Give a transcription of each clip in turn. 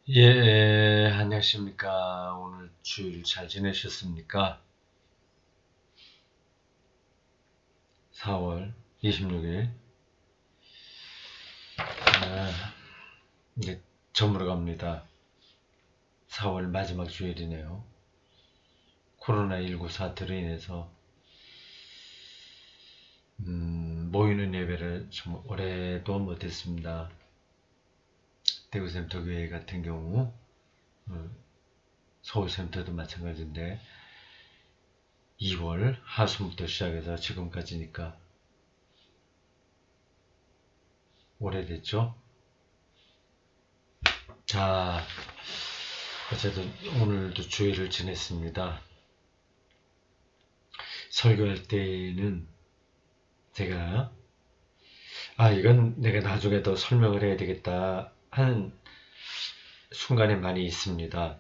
예, 안녕하십니까. 오늘 주일 잘 지내셨습니까? 4월 26일. 이제 저물어 갑니다. 4월 마지막 주일이네요. 코로나19 사태로 인해서, 모이는 예배를 좀 올해도 못했습니다. 대구센터교회 같은 경우, 서울센터도 마찬가지인데, 2월 하순부터 시작해서 지금까지니까 오래됐죠? 자, 어쨌든 오늘도 주일을 지냈습니다. 설교할 때는 제가 이건 내가 나중에 더 설명을 해야 되겠다 하는 순간이 많이 있습니다.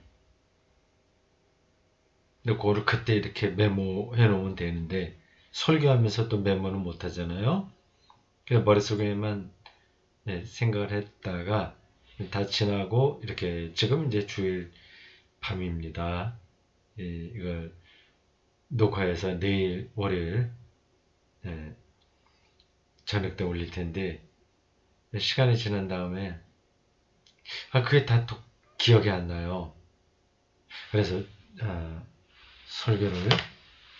근데 그거를 그때 이렇게 메모해 놓으면 되는데 설교하면서 또 메모는 못 하잖아요. 그래서 머릿속에만 생각을 했다가 다 지나고 이렇게 지금 이제 주일 밤입니다. 이걸 녹화해서 내일 월요일 저녁 때 올릴 텐데 시간이 지난 다음에 그게 다 기억이 안 나요. 그래서 설교를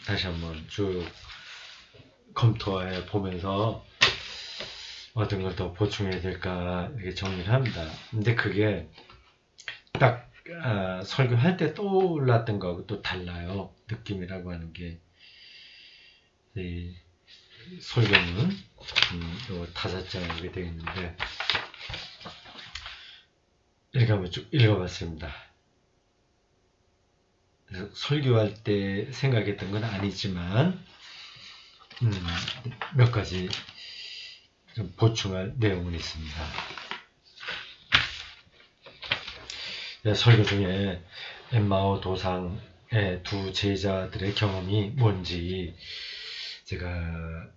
다시 한번 쭉 검토해 보면서 어떤 걸 더 보충해야 될까 이렇게 정리를 합니다. 근데 그게 딱 설교할 때 떠올랐던 거하고 또 달라요. 느낌이라고 하는 게. 이 설교는 요 5장에 이렇게 되어 있는데 이렇게 한번 쭉 읽어봤습니다. 설교할 때 생각했던 건 아니지만 몇 가지 좀 보충할 내용은 있습니다. 설교 중에 엠마오 도상의 두 제자들의 경험이 뭔지 제가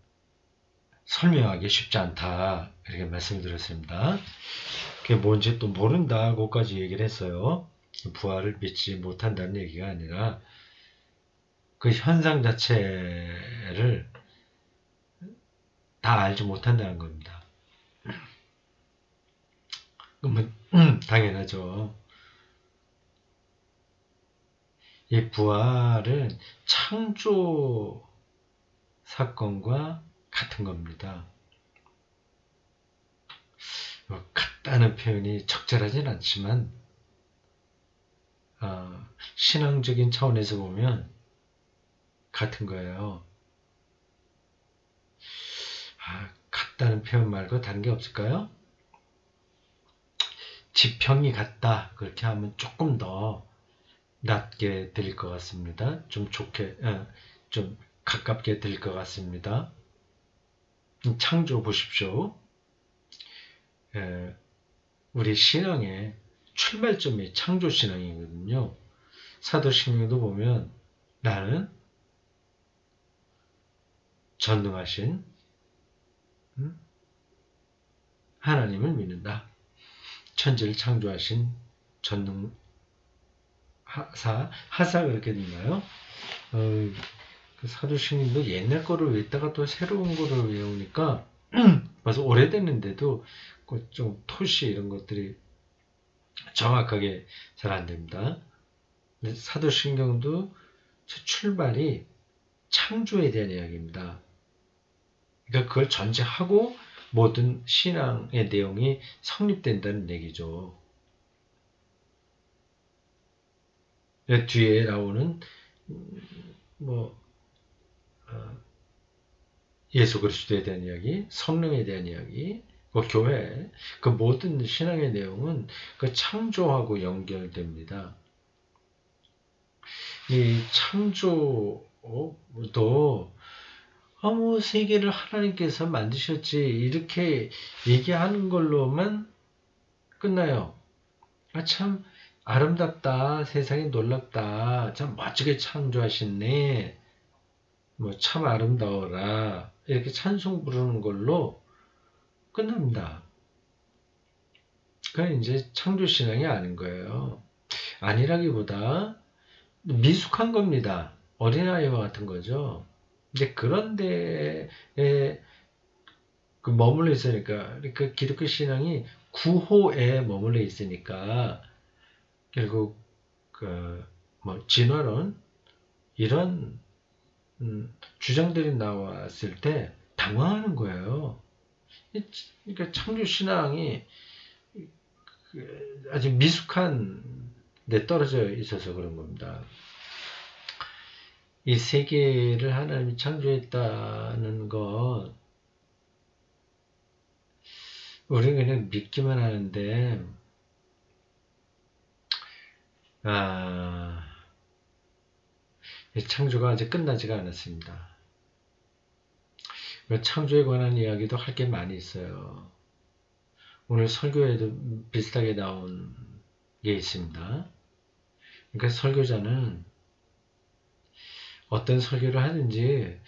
설명하기 쉽지 않다 이렇게 말씀드렸습니다. 그게 뭔지 또 모른다고까지 얘기를 했어요. 부활을 믿지 못한다는 얘기가 아니라 그 현상 자체를 다 알지 못한다는 겁니다. 그러면 당연하죠. 이 부활은 창조 사건과 같은 겁니다. 같다는 표현이 적절하진 않지만 신앙적인 차원에서 보면 같은 거예요. 같다는 표현 말고 다른 게 없을까요? 지평이 같다 그렇게 하면 조금 더 낮게 들릴 것 같습니다. 좀 좋게 좀 가깝게 들릴 것 같습니다. 창조 보십시오. 우리 신앙의 출발점이 창조 신앙이거든요. 사도신경도 보면 나는 전능하신 하나님을 믿는다. 천지를 창조하신 전능 하사 그렇게 됐나요? 그 사도신경도 옛날 거를 외다가 또 새로운 거를 외우니까 벌써 오래됐는데도 좀 토시 이런 것들이 정확하게 잘 안 됩니다. 사도신경도 출발이 창조에 대한 이야기입니다. 그러니까 그걸 전제하고 모든 신앙의 내용이 성립된다는 얘기죠. 뒤에 나오는 예수 그리스도에 대한 이야기, 성령에 대한 이야기, 그 교회, 그 모든 신앙의 내용은 그 창조하고 연결됩니다. 이 창조도 세계를 하나님께서 만드셨지 이렇게 얘기하는 걸로만 끝나요. 참 아름답다, 세상이 놀랍다, 참 멋지게 창조하셨네, 참 아름다워라 이렇게 찬송 부르는 걸로 끝납니다. 그건 이제 창조신앙이 아닌 거예요. 아니라기보다 미숙한 겁니다. 어린아이와 같은 거죠. 근데 그런 데에 그 머물러 있으니까, 그 기독교 신앙이 구호에 머물러 있으니까, 결국, 뭐, 진화론, 이런, 주장들이 나왔을 때 당황하는 거예요. 그러니까 창조 신앙이 아주 미숙한 데 떨어져 있어서 그런 겁니다. 이 세계를 하나님이 창조했다는 건 우리는 그냥 믿기만 하는데, 이 창조가 아직 끝나지가 않았습니다. 창조에 관한 이야기도 할 게 많이 있어요. 오늘 설교에도 비슷하게 나온 게 있습니다. 그러니까 설교자는 어떤 설교를 하든지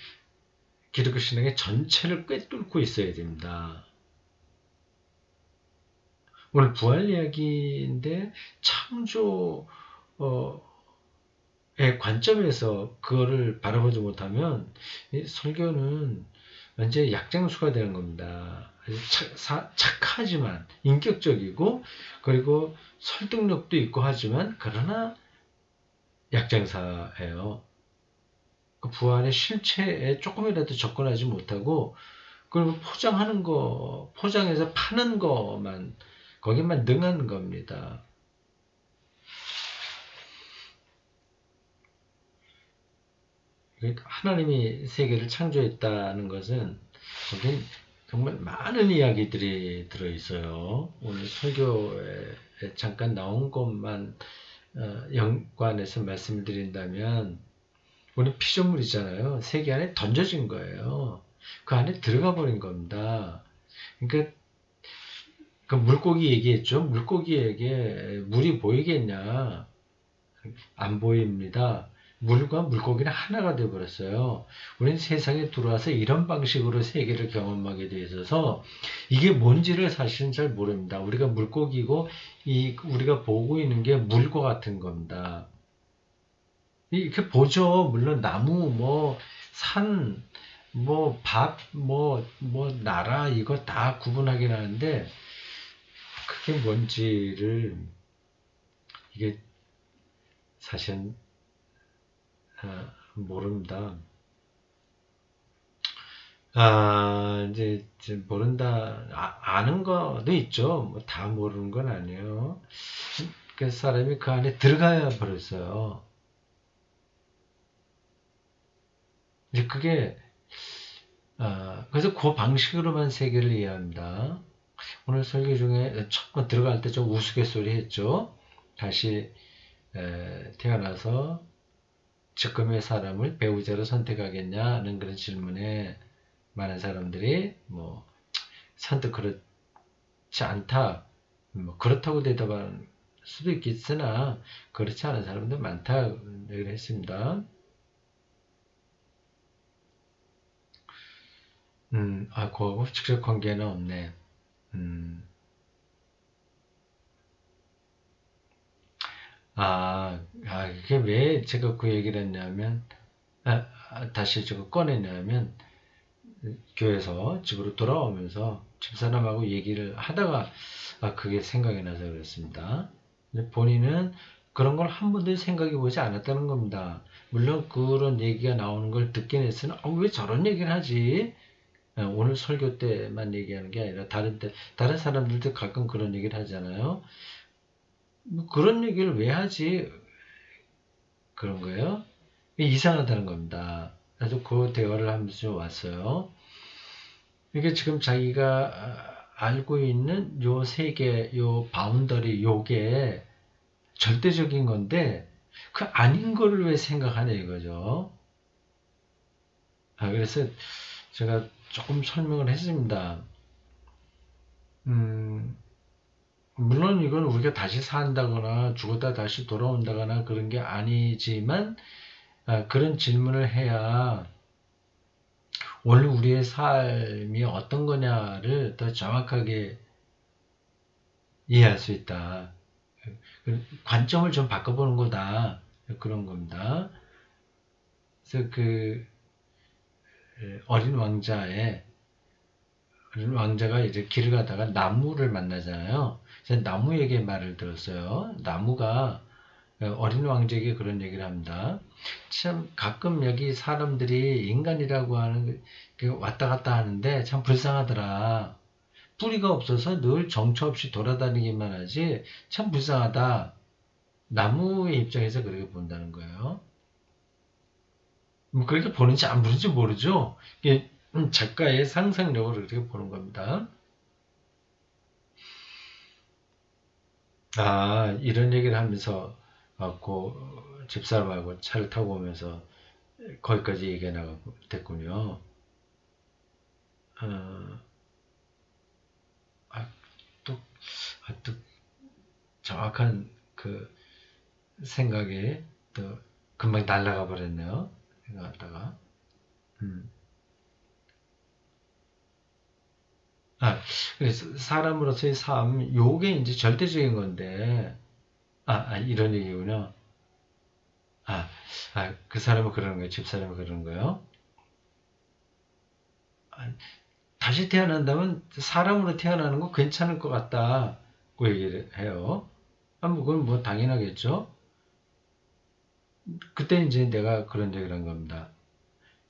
기독교 신앙의 전체를 꿰뚫고 있어야 됩니다. 오늘 부활 이야기인데 창조의 관점에서 그거를 바라보지 못하면 이 설교는 완전히 약장수가 되는 겁니다. 착하지만 인격적이고 그리고 설득력도 있고 하지만 그러나 약장사예요. 그 부활의 실체에 조금이라도 접근하지 못하고 그리고 포장하는 거, 포장해서 파는 거만 거기만 능한 겁니다. 하나님이 세계를 창조했다는 것은 거긴 정말 많은 이야기들이 들어있어요. 오늘 설교에 잠깐 나온 것만 연관해서 말씀을 드린다면 우리 피조물이잖아요. 세계 안에 던져진 거예요. 그 안에 들어가 버린 겁니다. 그러니까 그 물고기 얘기했죠. 물고기에게 물이 보이겠냐? 안 보입니다. 물과 물고기는 하나가 되어버렸어요. 우리는 세상에 들어와서 이런 방식으로 세계를 경험하게 되어 있어서 이게 뭔지를 사실은 잘 모릅니다. 우리가 물고기고 우리가 보고 있는 게 물과 같은 겁니다. 이렇게 보죠. 물론 나무, 뭐 산, 뭐 밥, 뭐 나라 이거 다 구분하긴 하는데 그게 뭔지를 이게 사실은 모른다. 이제 모른다. 아는 거도 있죠. 뭐 다 모르는 건 아니에요. 그 사람이 그 안에 들어가야 버렸어요. 이제 그게, 그래서 그 방식으로만 세계를 이해합니다. 오늘 설교 중에 처음 들어갈 때 좀 우스갯소리 했죠. 다시 태어나서 지금의 사람을 배우자로 선택하겠냐는 그런 질문에 많은 사람들이 뭐 선뜻 그렇지 않다, 뭐 그렇다고 대답할 수도 있겠으나 그렇지 않은 사람도 많다 얘기를 했습니다. 그거하고 직접 관계는 없네. 이게 왜 제가 그 얘기를 했냐면, 다시 저거 꺼냈냐면, 교회에서 집으로 돌아오면서 집사람하고 얘기를 하다가 그게 생각이 나서 그랬습니다. 본인은 그런 걸 한 번도 생각해 보지 않았다는 겁니다. 물론 그런 얘기가 나오는 걸 듣긴 했으나 왜 저런 얘기를 하지? 오늘 설교 때만 얘기하는 게 아니라 다른 사람들도 가끔 그런 얘기를 하잖아요. 뭐 그런 얘기를 왜 하지? 그런 거예요. 이상하다는 겁니다. 그래서 그 대화를 하면서 좀 왔어요. 이게 지금 자기가 알고 있는 요 세계, 요 바운더리, 요게 절대적인 건데, 그 아닌 거를 왜 생각하냐 이거죠. 그래서 제가 조금 설명을 했습니다. 물론 이건 우리가 다시 산다거나 죽었다 다시 돌아온다거나 그런 게 아니지만, 그런 질문을 해야 원래 우리의 삶이 어떤 거냐를 더 정확하게 이해할 수 있다. 관점을 좀 바꿔보는 거다. 그런 겁니다. 그래서 그 어린 왕자가 이제 길을 가다가 나무를 만나잖아요. 그래서 나무에게 말을 들었어요. 나무가 어린 왕자에게 그런 얘기를 합니다. 참 가끔 여기 사람들이 인간이라고 하는 그 왔다 갔다 하는데 참 불쌍하더라. 뿌리가 없어서 늘 정처 없이 돌아다니기만 하지 참 불쌍하다. 나무의 입장에서 그렇게 본다는 거예요. 뭐 그렇게 보는지 안 보는지 모르죠. 이게 작가의 상상력을 그렇게 보는 겁니다. 아, 이런 얘기를 하면서 집사람하고 차를 타고 오면서 거기까지 얘기가 나가고 됐군요. 어, 아, 또, 또 정확한 그 생각이 또 금방 날아가 버렸네요. 생각하다가. 음. 그래서 사람으로서의 삶, 요게 이제 절대적인 건데, 이런 얘기군요. 아, 그 사람은 그러는 거예요. 집사람은 그러는 거예요. 아, 다시 태어난다면 사람으로 태어나는 거 괜찮을 것 같다고 얘기를 해요. 뭐 그건 뭐 당연하겠죠. 그때 이제 내가 그런 얘기를 한 겁니다.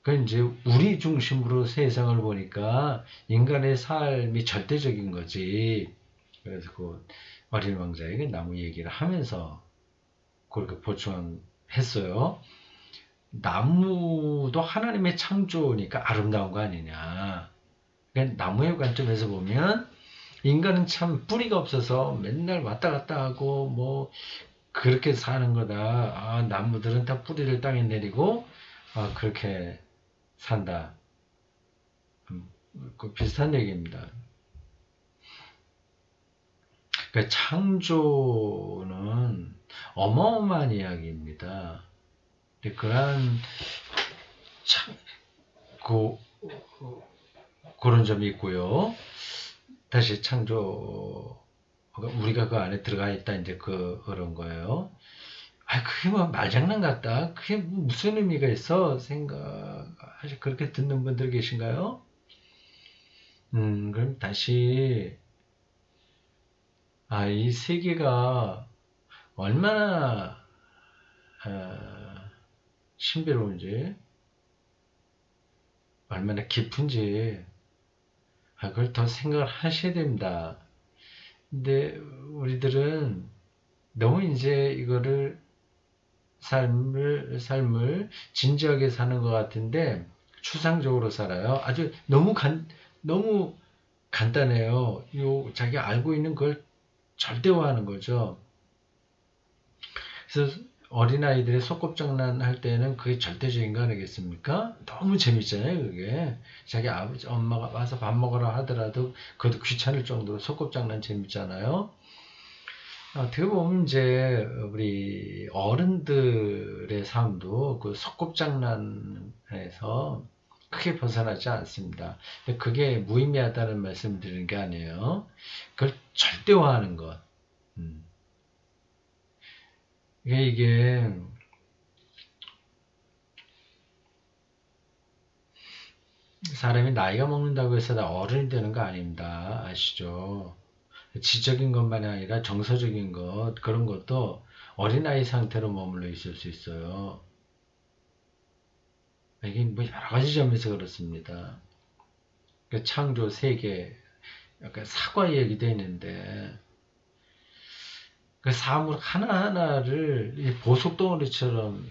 그 이제 우리 중심으로 세상을 보니까 인간의 삶이 절대적인 거지. 그래서 그 어린 왕자에게 나무 얘기를 하면서 그렇게 보충했어요. 나무도 하나님의 창조니까 아름다운 거 아니냐. 그러니까 나무의 관점에서 보면 인간은 참 뿌리가 없어서 맨날 왔다 갔다 하고 뭐 그렇게 사는 거다. 나무들은 다 뿌리를 땅에 내리고 그렇게 산다. 그 비슷한 얘기입니다. 그러니까 창조는 어마어마한 이야기입니다. 그러한 참, 그, 그런 점이 있고요. 다시 창조, 우리가 그 안에 들어가 있다, 이제 그런 거예요. 그게 뭐 말장난 같다. 그게 뭐 무슨 의미가 있어? 그렇게 듣는 분들 계신가요? 그럼 다시, 이 세계가 얼마나, 어, 신비로운지, 얼마나 깊은지, 그걸 더 생각을 하셔야 됩니다. 근데 우리들은 너무 이제 이거를 삶을 진지하게 사는 것 같은데 추상적으로 살아요. 아주 너무 간단해요. 자기가 알고 있는 걸 절대화하는 거죠. 그래서 어린아이들의 소꿉장난 할 때는 그게 절대적인 거 아니겠습니까? 너무 재밌잖아요, 그게. 자기 아버지, 엄마가 와서 밥 먹으라 하더라도 그것도 귀찮을 정도로 소꿉장난 재밌잖아요. 어떻게 보면 이제 우리 어른들의 삶도 그 소꿉장난에서 크게 벗어나지 않습니다. 근데 그게 무의미하다는 말씀 드리는 게 아니에요. 그걸 절대화하는 것. 음. 이게 사람이 나이가 먹는다고 해서 다 어른이 되는 거 아닙니다. 아시죠? 지적인 것만이 아니라 정서적인 것, 그런 것도 어린아이 상태로 머물러 있을 수 있어요. 이게 뭐 여러 가지 점에서 그렇습니다. 그 창조 세계, 약간 사과 얘기도 있는데, 그 사물 하나하나를 보석덩어리처럼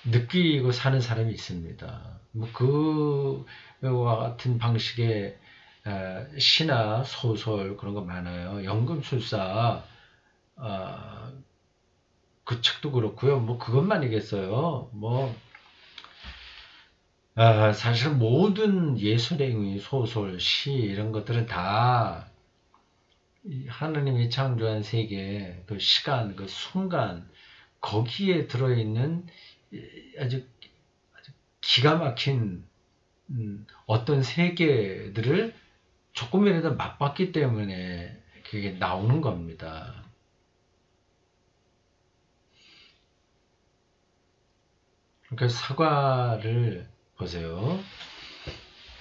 느끼고 사는 사람이 있습니다. 뭐 그와 같은 방식의 시나 소설 그런 거 많아요. 연금술사 그 책도 그렇고요. 뭐 그것만이겠어요. 뭐 사실 모든 예술의 의미, 소설, 시 이런 것들은 다 하느님이 창조한 세계, 그 시간, 그 순간 거기에 들어있는 아주 기가 막힌 어떤 세계들을 조금이라도 맛봤기 때문에 그게 나오는 겁니다. 그러니까 사과를 보세요.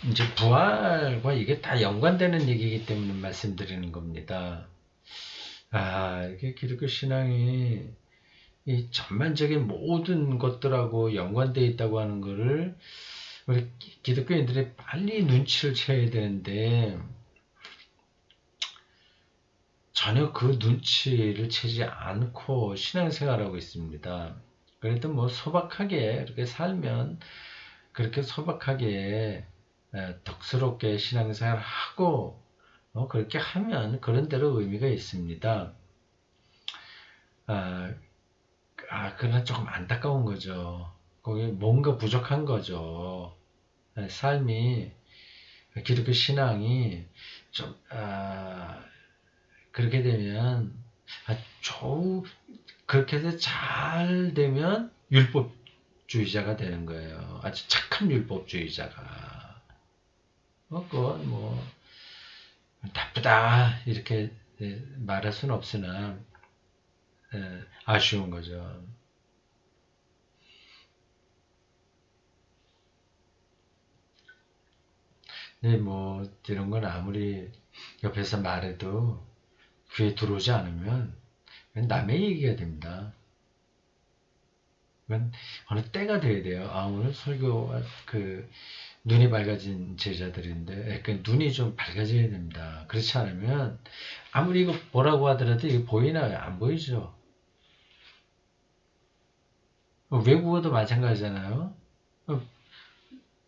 이제 부활과 이게 다 연관되는 얘기이기 때문에 말씀드리는 겁니다. 이게 기독교 신앙이 이 전반적인 모든 것들하고 연관되어 있다고 하는 거를 우리 기독교인들이 빨리 눈치를 채야 되는데 전혀 그 눈치를 채지 않고 신앙생활하고 있습니다. 그래도 뭐 소박하게 이렇게 살면 그렇게 소박하게 덕스럽게 신앙생활 하고 그렇게 하면 그런 대로 의미가 있습니다. 그러나 조금 안타까운 거죠. 거기 뭔가 부족한 거죠. 삶이 기독교 신앙이 좀 그렇게 되면 그렇게 해서 잘 되면 율법주의자가 되는 거예요. 아주 착한 율법주의자가. 그건 뭐 나쁘다 이렇게 말할 수는 없으나 아쉬운 거죠. 네, 뭐 이런 건 아무리 옆에서 말해도 귀에 들어오지 않으면 남의 얘기가 됩니다. 그건 어느 때가 돼야 돼요. 오늘 설교가 눈이 밝아진 제자들인데 눈이 좀 밝아져야 됩니다. 그렇지 않으면 아무리 이거 뭐라고 하더라도 이게 보이나요? 안 보이죠. 외국어도 마찬가지잖아요.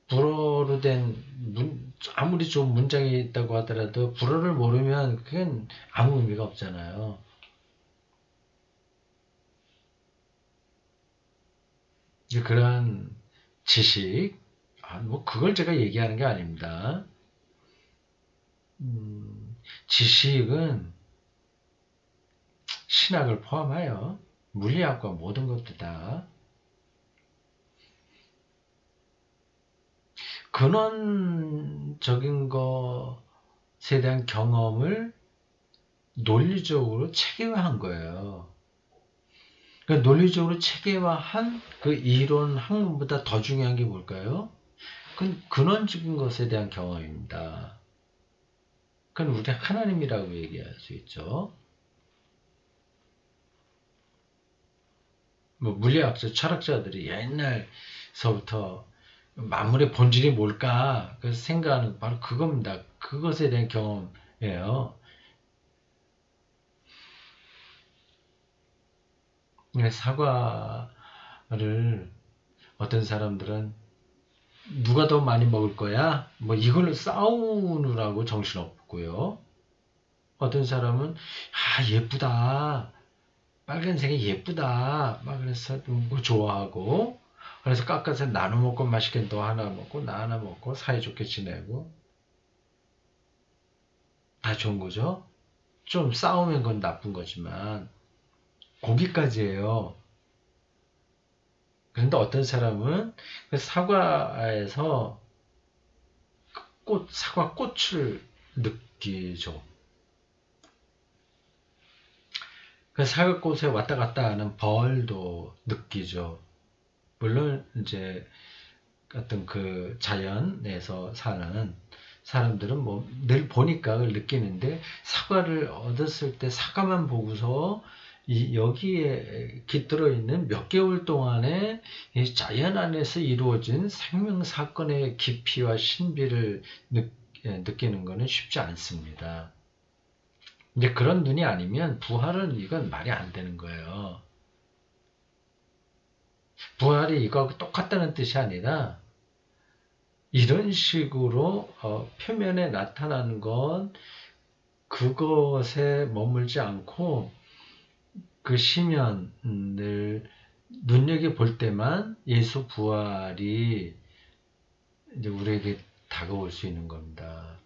불어로 된 아무리 좋은 문장이 있다고 하더라도 불어를 모르면 그건 아무 의미가 없잖아요. 이제 그런 지식, 뭐 그걸 제가 얘기하는 게 아닙니다. 지식은 신학을 포함하여 물리학과 모든 것도 다 근원적인 것에 대한 경험을 논리적으로 체계화한 거예요. 그러니까 논리적으로 체계화한 그 이론 학문보다 더 중요한 게 뭘까요? 그건 근원적인 것에 대한 경험입니다. 그건 우리 하나님이라고 얘기할 수 있죠. 뭐 물리학자, 철학자들이 옛날서부터 만물의 본질이 뭘까? 그래서 생각하는 바로 그겁니다. 그것에 대한 경험이에요. 사과를 어떤 사람들은 누가 더 많이 먹을 거야? 뭐 이걸로 싸우느라고 정신없고요. 어떤 사람은 예쁘다. 빨간색이 예쁘다. 막 그래서 뭐 좋아하고 그래서 깎아서 나눠 먹고 맛있게 너 하나 먹고 나 하나 먹고 사이좋게 지내고 다 좋은 거죠. 좀 싸우면 그건 나쁜 거지만 거기까지예요. 그런데 어떤 사람은 사과에서 사과 꽃을 느끼죠. 사과꽃에 왔다 갔다 하는 벌도 느끼죠. 물론 이제 어떤 그 자연에서 사는 사람들은 뭐 늘 보니까 그걸 느끼는데 사과를 얻었을 때 사과만 보고서 여기에 깃들어 있는 몇 개월 동안에 이 자연 안에서 이루어진 생명 사건의 깊이와 신비를 느끼는 것은 쉽지 않습니다. 이제 그런 눈이 아니면 부활은 이건 말이 안 되는 거예요. 부활이 이거하고 똑같다는 뜻이 아니라 이런 식으로 표면에 나타나는 건 그것에 머물지 않고 그 시면을 눈여겨볼 때만 예수 부활이 이제 우리에게 다가올 수 있는 겁니다.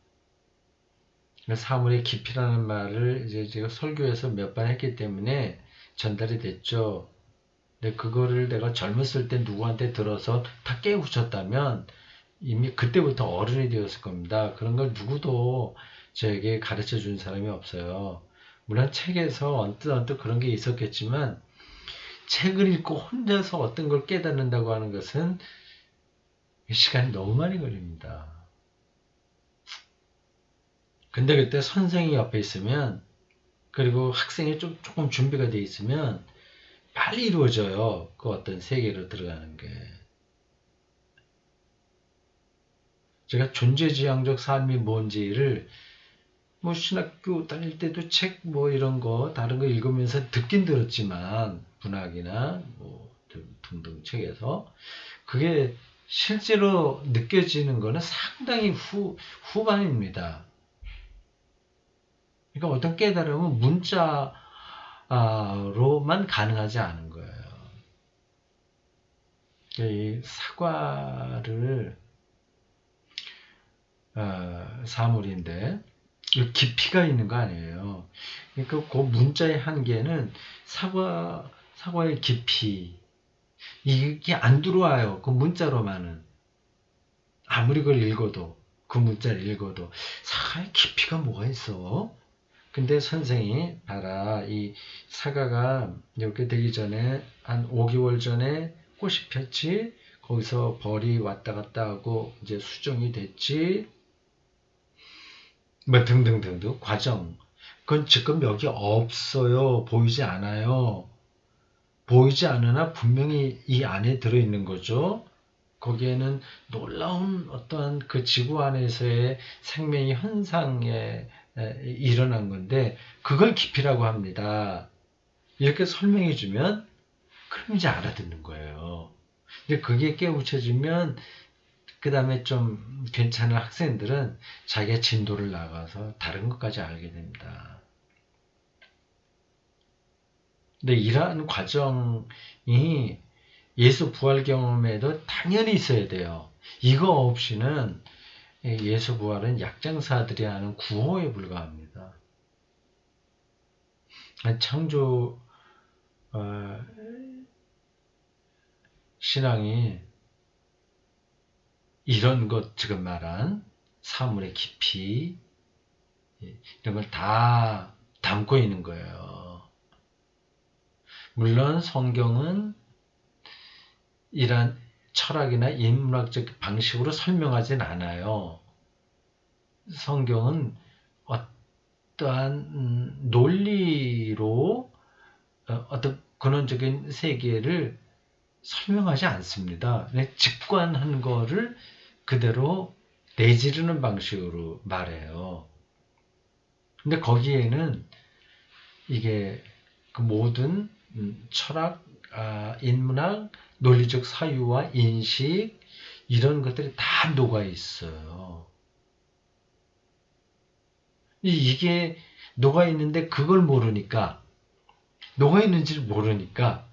사물의 깊이라는 말을 이제 제가 설교에서 몇 번 했기 때문에 전달이 됐죠. 근데 그거를 내가 젊었을 때 누구한테 들어서 다 깨우쳤다면 이미 그때부터 어른이 되었을 겁니다. 그런 걸 누구도 저에게 가르쳐 준 사람이 없어요. 물론 책에서 언뜻 그런 게 있었겠지만 책을 읽고 혼자서 어떤 걸 깨닫는다고 하는 것은 시간이 너무 많이 걸립니다. 근데 그때 선생이 옆에 있으면 그리고 학생이 조금 준비가 돼 있으면 빨리 이루어져요. 그 어떤 세계로 들어가는 게. 제가 존재지향적 삶이 뭔지를 뭐 신학교 다닐 때도 책 뭐 이런 거 다른 거 읽으면서 듣긴 들었지만 문학이나 뭐 등등 책에서 그게 실제로 느껴지는 거는 상당히 후반입니다. 그러니까 어떤 깨달음은 문자로만 가능하지 않은 거예요. 이 사과를 사물인데 깊이가 있는 거 아니에요. 그러니까 그 문자의 한계는 사과의 깊이 이게 안 들어와요. 그 문자로만은 아무리 그걸 읽어도 그 문자를 읽어도 사과의 깊이가 뭐가 있어? 근데 선생이 봐라 이 사과가 이렇게 되기 전에 한 5개월 전에 꽃이 폈지 거기서 벌이 왔다 갔다 하고 이제 수정이 됐지 뭐 등등등등 과정 그건 지금 여기 없어요. 보이지 않아요. 보이지 않으나 분명히 이 안에 들어있는 거죠. 거기에는 놀라운 어떠한 그 지구 안에서의 생명의 현상에 일어난 건데 그걸 깊이라고 합니다. 이렇게 설명해 주면 그럼 이제 알아듣는 거예요. 근데 그게 깨우쳐지면 그 다음에 좀 괜찮은 학생들은 자기가 진도를 나가서 다른 것까지 알게 됩니다. 근데 이러한 과정이 예수 부활 경험에도 당연히 있어야 돼요. 이거 없이는 예수 부활은 약장사들이 하는 구호에 불과합니다. 창조 신앙이 이런 것 지금 말한 사물의 깊이 이런 걸 다 담고 있는 거예요. 물론 성경은 이러한 철학이나 인문학적 방식으로 설명하진 않아요. 성경은 어떠한 논리로 어떤 근원적인 세계를 설명하지 않습니다. 직관한 거를 그대로 내지르는 방식으로 말해요. 근데 거기에는 이게 그 모든 철학, 인문학, 논리적 사유와 인식 이런 것들이 다 녹아 있어요. 이게 녹아 있는데 그걸 모르니까 녹아 있는지를 모르니까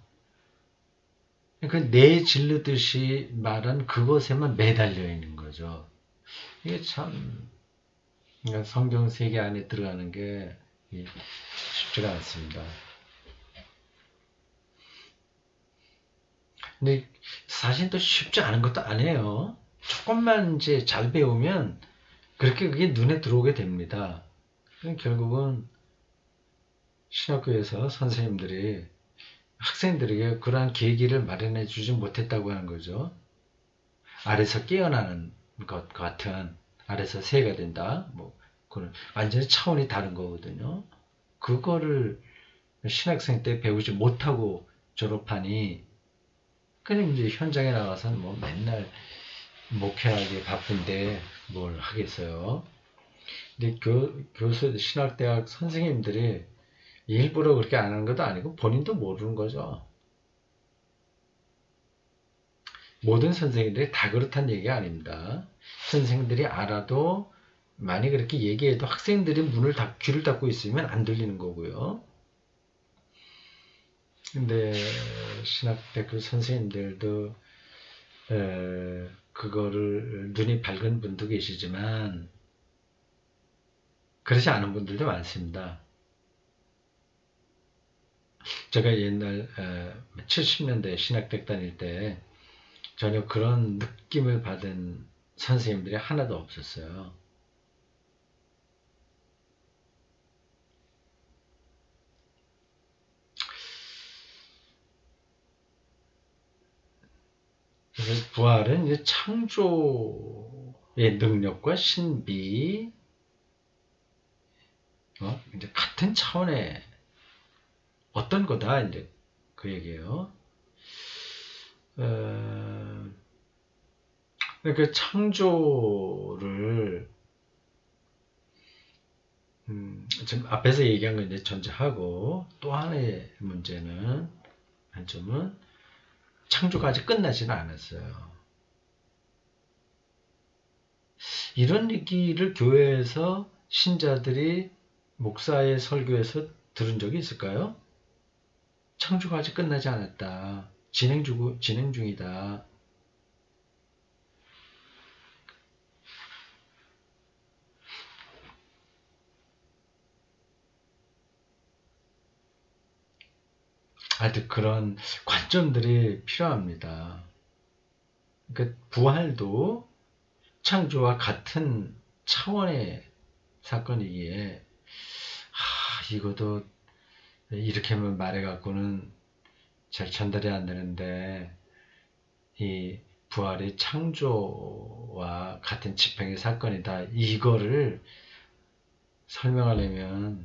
그러니까 내질르듯이 말한 그것에만 매달려 있는 거죠. 이게 참 그러니까 성경 세계 안에 들어가는 게 쉽지가 않습니다. 근데 사실 또 쉽지 않은 것도 아니에요. 조금만 이제 잘 배우면 그렇게 그게 눈에 들어오게 됩니다. 결국은 신학교에서 선생님들이 학생들에게 그러한 계기를 마련해 주지 못했다고 하는 거죠. 아래서 깨어나는 것 같은 아래서 새가 된다. 뭐 그런 완전히 차원이 다른 거거든요. 그거를 신학생 때 배우지 못하고 졸업하니 그냥 이제 현장에 나가서는 뭐 맨날 목회하기 바쁜데 뭘 하겠어요. 근데 교수 신학대학 선생님들이 일부러 그렇게 안 하는 것도 아니고 본인도 모르는 거죠. 모든 선생님들이 다 그렇다는 얘기가 아닙니다. 선생님들이 알아도 많이 그렇게 얘기해도 학생들이 귀를 닫고 있으면 안 들리는 거고요. 근데 신학대학 선생님들도 그거를 눈이 밝은 분도 계시지만 그렇지 않은 분들도 많습니다. 제가 옛날 70년대 신학대학 다닐 때 전혀 그런 느낌을 받은 선생님들이 하나도 없었어요. 부활은 이제 창조의 능력과 신비, 이제 같은 차원의 어떤 거다, 이제 그 얘기예요. 그 창조를 지금 앞에서 얘기한 거 이제 전제하고 또 하나의 문제는 한 점은 창조가 아직 끝나지는 않았어요. 이런 얘기를 교회에서 신자들이 목사의 설교에서 들은 적이 있을까요? 창조가 아직 끝나지 않았다. 진행 중이다. 하여튼 그런 관점들이 필요합니다. 그러니까 부활도 창조와 같은 차원의 사건이기에 이것도 이렇게만 말해갖고는 잘 전달이 안 되는데 이 부활이 창조와 같은 지평의 사건이다. 이거를 설명하려면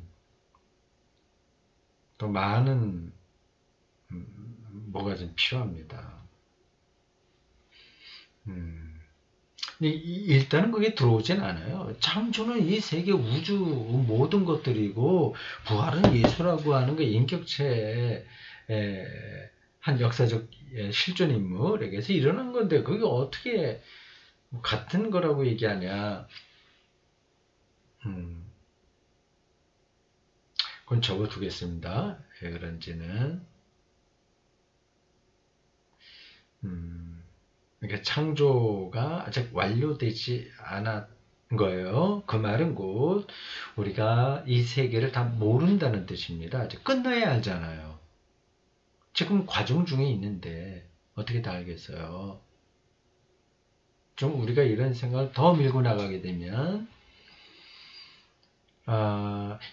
또 많은 뭐가 좀 필요합니다. 일단은 그게 들어오진 않아요. 창조는 이 세계 우주 모든 것들이고 부활은 예수라고 하는 그 인격체의 한 역사적 실존 인물에게서 일어난 건데 그게 어떻게 같은 거라고 얘기하냐. 그건 적어두겠습니다. 왜 그런지는. 그러니까 창조가 아직 완료되지 않은 거예요. 그 말은 곧 우리가 이 세계를 다 모른다는 뜻입니다. 아직 끝나야 알잖아요. 지금 과정 중에 있는데 어떻게 다 알겠어요? 좀 우리가 이런 생각을 더 밀고 나가게 되면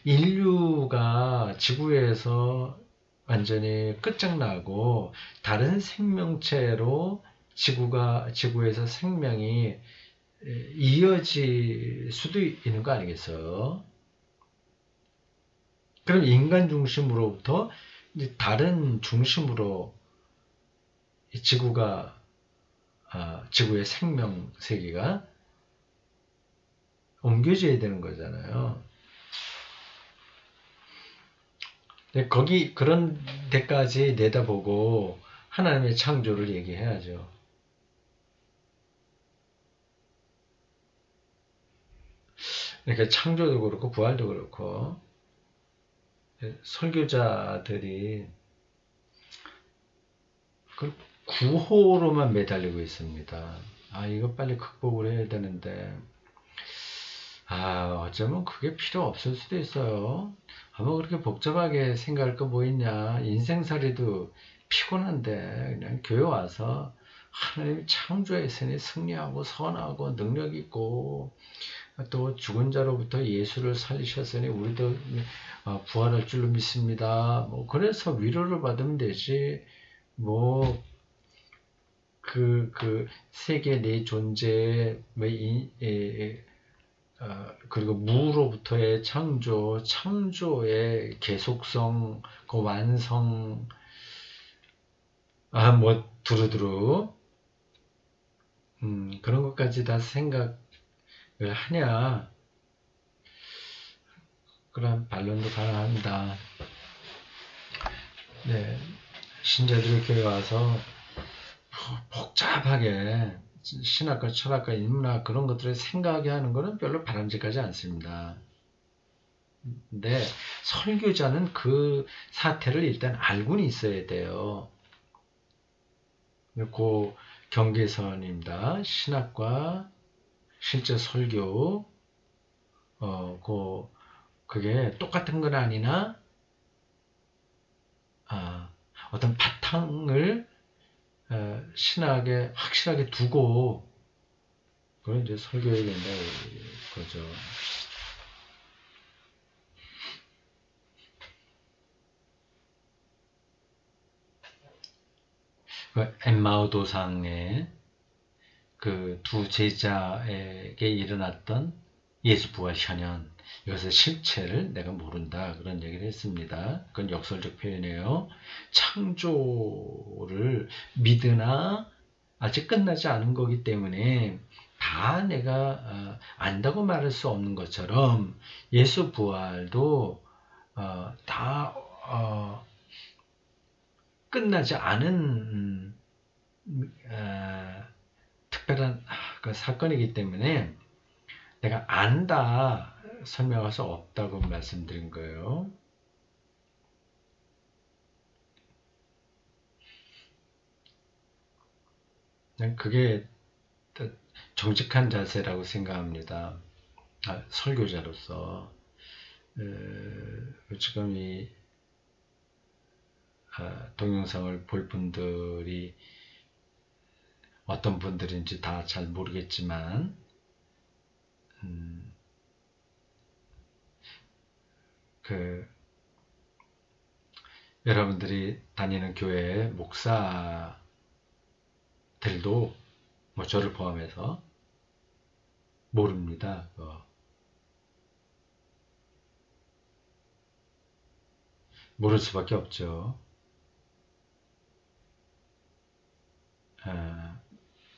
인류가 지구에서 완전히 끝장나고 다른 생명체로 지구에서 생명이 이어질 수도 있는 거 아니겠어요? 그럼 인간 중심으로부터 이제 다른 중심으로 지구의 생명 세계가 옮겨져야 되는 거잖아요. 그런 데까지 내다보고 하나님의 창조를 얘기해야죠. 그러니까 창조도 그렇고 부활도 그렇고 설교자들이 그 구호로만 매달리고 있습니다. 이거 빨리 극복을 해야 되는데 어쩌면 그게 필요 없을 수도 있어요. 아마 그렇게 복잡하게 생각할 거 뭐 있냐. 인생살이도 피곤한데 그냥 교회 와서 하나님이 창조했으니 승리하고 선하고 능력 있고 또 죽은 자로부터 예수를 살리셨으니 우리도 부활할 줄로 믿습니다. 뭐 그래서 위로를 받으면 되지. 뭐 그 세계 내 존재 그리고 무로부터의 창조의 계속성, 그 완성, 뭐 두루두루 그런 것까지 다 생각을 하냐? 그런 반론도 가능합니다. 네, 신자들이 교회 와서 복잡하게 신학과, 철학과, 인문학 그런 것들을 생각하게 하는 것은 별로 바람직하지 않습니다. 근데 설교자는 그 사태를 일단 알고는 있어야 돼요. 그 경계선입니다. 신학과 실제 설교, 그게 똑같은 건 아니나, 어떤 바탕을 신학에 확실하게 두고, 그걸 이제 설교해야 된다, 그거죠. 엠마오 도상의 그 두 제자에게 일어났던 예수 부활 현현, 이것의 실체를 내가 모른다, 그런 얘기를 했습니다. 그건 역설적 표현이에요. 창조를 믿으나 아직 끝나지 않은 거기 때문에 다 내가 안다고 말할 수 없는 것처럼 예수 부활도 다 끝나지 않은 특별한 그 사건이기 때문에 내가 안다 설명할 수 없다고 말씀드린 거예요. 그게 정직한 자세라고 생각합니다. 설교자로서 지금 이 동영상을 볼 분들이 어떤 분들인지 다 잘 모르겠지만 여러분들이 다니는 교회 목사들도 뭐 저를 포함해서 모릅니다. 모를 수밖에 없죠.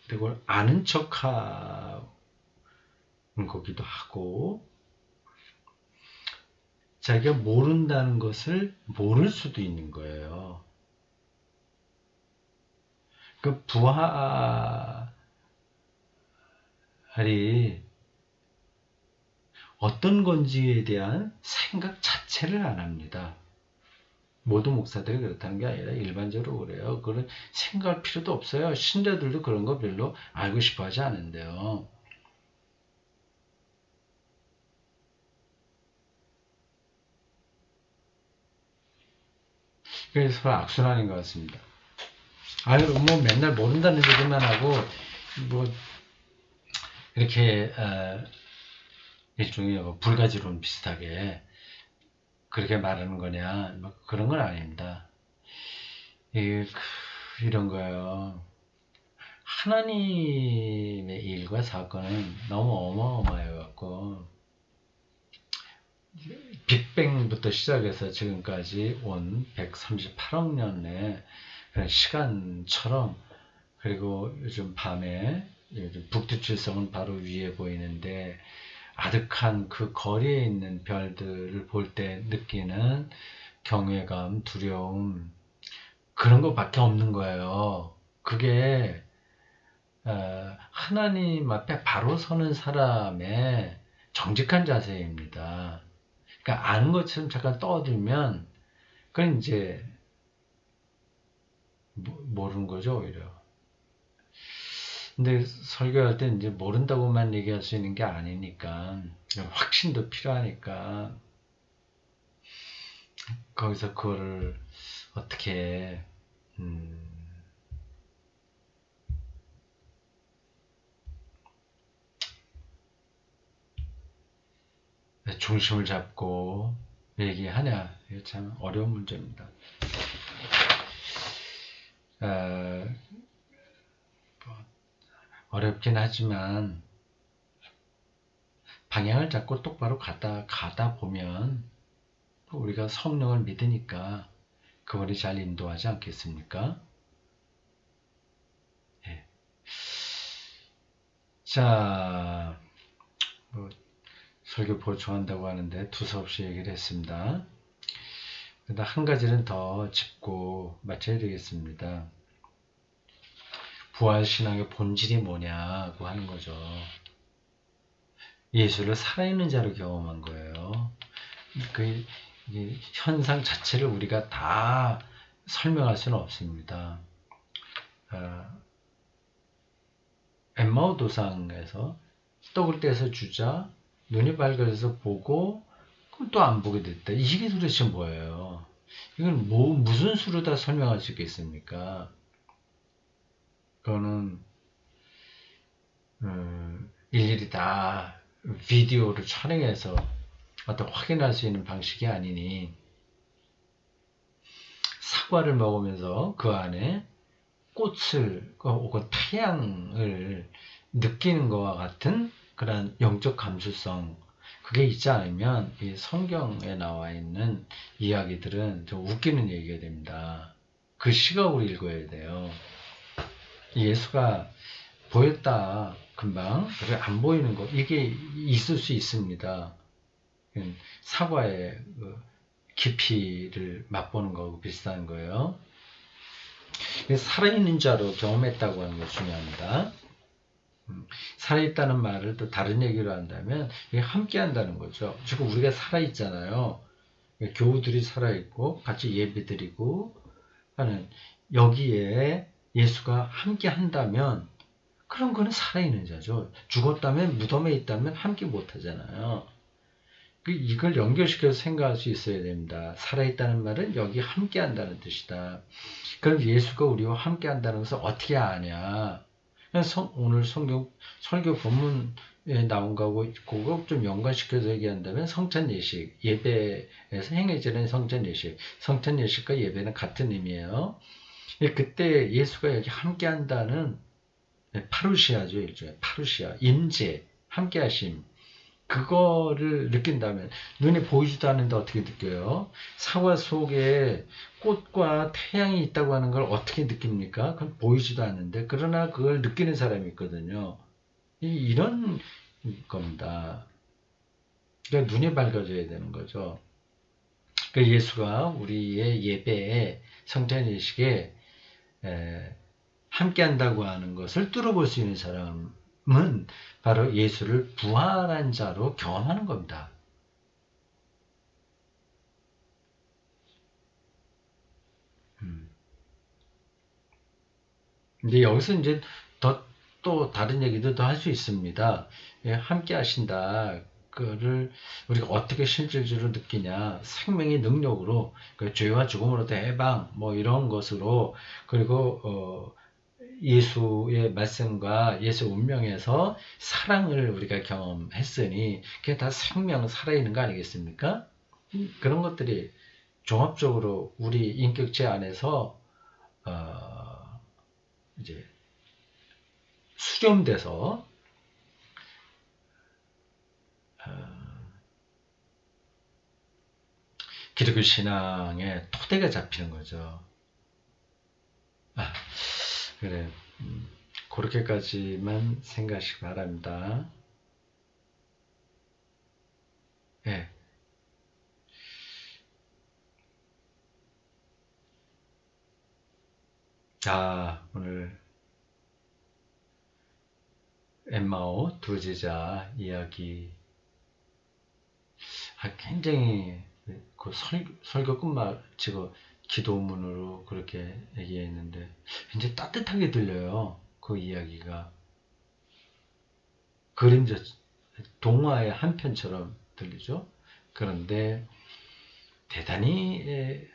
그리고 아는 척하는 거기도 하고, 자기가 모른다는 것을 모를 수도 있는 거예요. 그 부활이 어떤 건지에 대한 생각 자체를 안 합니다. 모든 목사들이 그렇다는 게 아니라 일반적으로 그래요. 그런 생각할 필요도 없어요. 신자들도 그런 거 별로 알고 싶어 하지 않은데요. 그래서 서로 악순환인 것 같습니다. 뭐 맨날 모른다는 얘기만 하고 뭐 이렇게 일종의 불가지론 비슷하게 그렇게 말하는 거냐, 뭐 그런 건 아닙니다. 이런 거예요. 하나님의 일과 사건은 너무 어마어마해갖고 빅뱅부터 시작해서 지금까지 온 138억 년의 시간처럼, 그리고 요즘 밤에 북두칠성은 바로 위에 보이는데 아득한 그 거리에 있는 별들을 볼 때 느끼는 경외감, 두려움, 그런 것밖에 없는 거예요. 그게 하나님 앞에 바로 서는 사람의 정직한 자세입니다. 그러니까 아는 것처럼 잠깐 떠들면 그건 이제 모르는 거죠, 오히려. 근데 설교할 때 이제 모른다고만 얘기할 수 있는 게 아니니까 확신도 필요하니까 거기서 그거를 어떻게 중심을 잡고 얘기하냐, 이게 참 어려운 문제입니다. 어렵긴 하지만 방향을 잡고 똑바로 가다 보면 우리가 성령을 믿으니까 그분이 잘 인도하지 않겠습니까? 예. 자, 설교 보충한다고 하는데 두서없이 얘기를 했습니다. 그런데 한 가지는 더 짚고 마쳐야 되겠습니다. 부활신앙의 본질이 뭐냐고 하는 거죠. 예수를 살아있는 자로 경험한 거예요. 그 현상 자체를 우리가 다 설명할 수는 없습니다. 엠마오 도상에서 떡을 떼서 주자, 눈이 밝아져서 보고 그럼 또 안 보게 됐다. 이게 도대체 뭐예요? 이건 무슨 수로 다 설명할 수 있겠습니까? 그거는 일일이 다 비디오를 촬영해서 어떤 확인할 수 있는 방식이 아니니, 사과를 먹으면서 그 안에 꽃을 혹은 태양을 느끼는 것과 같은 그런 영적 감수성, 그게 있지 않으면 이 성경에 나와 있는 이야기들은 좀 웃기는 얘기가 됩니다. 그 시각으로 읽어야 돼요. 예수가 보였다 금방, 그래 안 보이는 거, 이게 있을 수 있습니다. 사과의 깊이를 맛보는 거하고 비슷한 거예요. 살아있는 자로 경험했다고 하는 게 중요합니다. 살아있다는 말을 또 다른 얘기로 한다면 이게 함께 한다는 거죠. 지금 우리가 살아있잖아요. 교우들이 살아있고 같이 예배드리고 하는, 여기에 예수가 함께 한다면 그런 거는 살아있는 자죠. 죽었다면, 무덤에 있다면 함께 못하잖아요. 이걸 연결시켜서 생각할 수 있어야 됩니다. 살아있다는 말은 여기 함께 한다는 뜻이다. 그럼 예수가 우리와 함께 한다는 것을 어떻게 아냐? 오늘 성경 설교 본문에 나온 거하고 그거 좀 연관시켜서 얘기한다면 성찬 예식, 예배에서 행해지는 성찬 예식, 성찬 예식과 예배는 같은 의미예요. 그때 예수가 여기 함께 한다는 파루시아죠, 일종의 파루시아, 임재, 함께 하심. 그거를 느낀다면, 눈에 보이지도 않는데 어떻게 느껴요? 사과 속에 꽃과 태양이 있다고 하는 걸 어떻게 느낍니까? 그건 보이지도 않는데, 그러나 그걸 느끼는 사람이 있거든요. 이런 겁니다. 그러니까 눈이 밝아져야 되는 거죠. 그러니까 예수가 우리의 예배에, 성찬 예식에 함께 한다고 하는 것을 뚫어볼 수 있는 사람은 바로 예수를 부활한 자로 경험하는 겁니다. 근데 여기서 이제 또 다른 얘기도 더 할 수 있습니다. 함께 하신다. 그를 우리가 어떻게 실질적으로 느끼냐. 생명의 능력으로, 그 죄와 죽음으로부터 해방, 뭐 이런 것으로, 그리고 예수의 말씀과 예수 운명에서 사랑을 우리가 경험했으니 그게 다 생명 살아있는 거 아니겠습니까? 그런 것들이 종합적으로 우리 인격체 안에서 이제 수렴돼서 기독교 신앙의 토대가 잡히는 거죠. 그래. 그렇게까지만 생각하시기 바랍니다. 예. 오늘 엠마오 두 제자 이야기, 굉장히 그 설교 끝마치고 기도문으로 그렇게 얘기했는데 굉장히 따뜻하게 들려요. 그 이야기가 그림자, 동화의 한 편처럼 들리죠. 그런데 대단히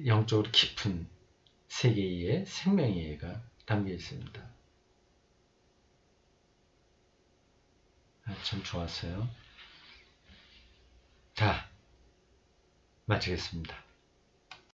영적으로 깊은 세계의 생명의가 담겨 있습니다. 참 좋았어요. 자, 마치겠습니다.